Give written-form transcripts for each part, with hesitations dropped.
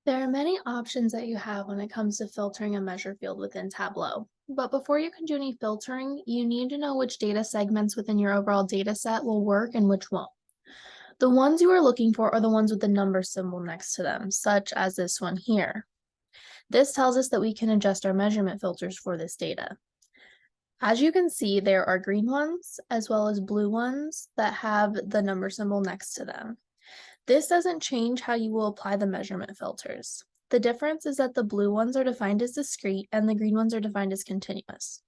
There are many options that you have when it comes to filtering a measure field within Tableau. But before you can do any filtering, you need to know which data segments within your overall data set will work and which won't. The ones you are looking for are the ones with the number symbol next to them, such as this one here. This tells us that we can adjust our measurement filters for this data. As you can see, there are green ones as well as blue ones that have the number symbol next to them. This doesn't change how you will apply the measurement filters. The difference is that the blue ones are defined as discrete and the green ones are defined as continuous.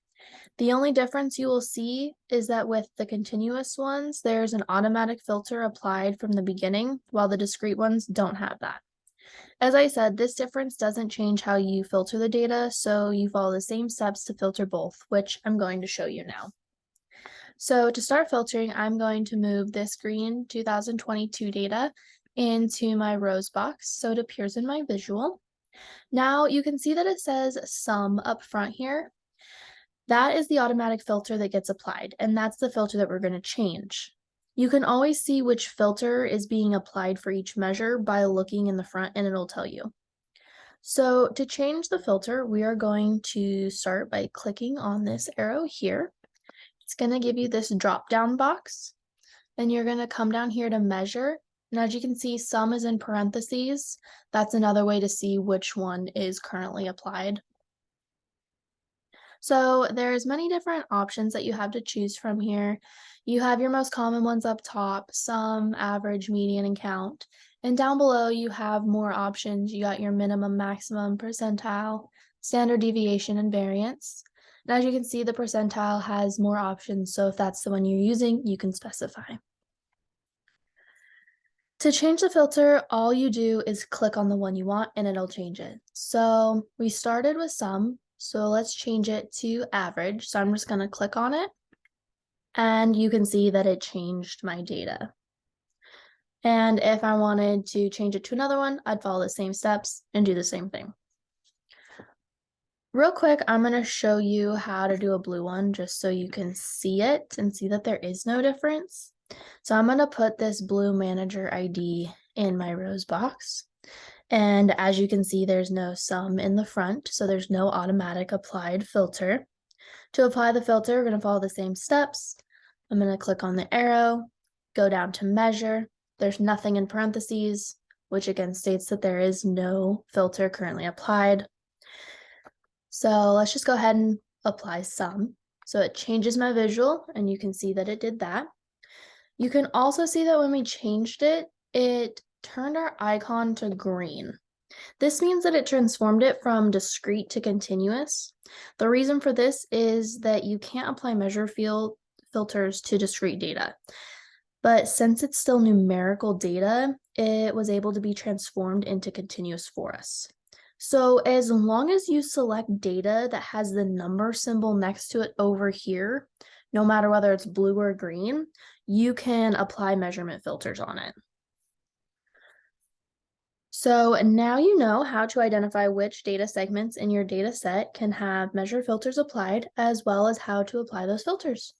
The only difference you will see is that with the continuous ones, there's an automatic filter applied from the beginning, while the discrete ones don't have that. As I said, this difference doesn't change how you filter the data, so you follow the same steps to filter both, which I'm going to show you now. So to start filtering, I'm going to move this green 2022 data into my rows box so it appears in my visual. Now you can see that it says sum up front here. That is the automatic filter that gets applied, and that's the filter that we're going to change. You can always see which filter is being applied for each measure by looking in the front, and it'll tell you. So to change the filter, we are going to start by clicking on this arrow here. It's going to give you this drop-down box. Then you're going to come down here to measure. And as you can see, sum is in parentheses. That's another way to see which one is currently applied. So there's many different options that you have to choose from here. You have your most common ones up top, sum, average, median, and count. And down below, you have more options. You got your minimum, maximum, percentile, standard deviation, and variance. And as you can see, the percentile has more options, so if that's the one you're using, you can specify. To change the filter, all you do is click on the one you want and it'll change it. So we started with sum, so let's change it to average. So I'm just going to click on it, and you can see that it changed my data. And if I wanted to change it to another one, I'd follow the same steps and do the same thing. Real quick, I'm going to show you how to do a blue one just so you can see it and see that there is no difference. So I'm going to put this blue manager ID in my rows box. And as you can see, there's no sum in the front, so there's no automatic applied filter. To apply the filter, we're going to follow the same steps. I'm going to click on the arrow, go down to measure. There's nothing in parentheses, which again states that there is no filter currently applied. So let's just go ahead and apply sum. So it changes my visual, and you can see that it did that. You can also see that when we changed it, it turned our icon to green. This means that it transformed it from discrete to continuous. The reason for this is that you can't apply measure field filters to discrete data. But since it's still numerical data, it was able to be transformed into continuous for us. So as long as you select data that has the number symbol next to it over here, no matter whether it's blue or green, you can apply measurement filters on it. So now you know how to identify which data segments in your data set can have measure filters applied, as well as how to apply those filters.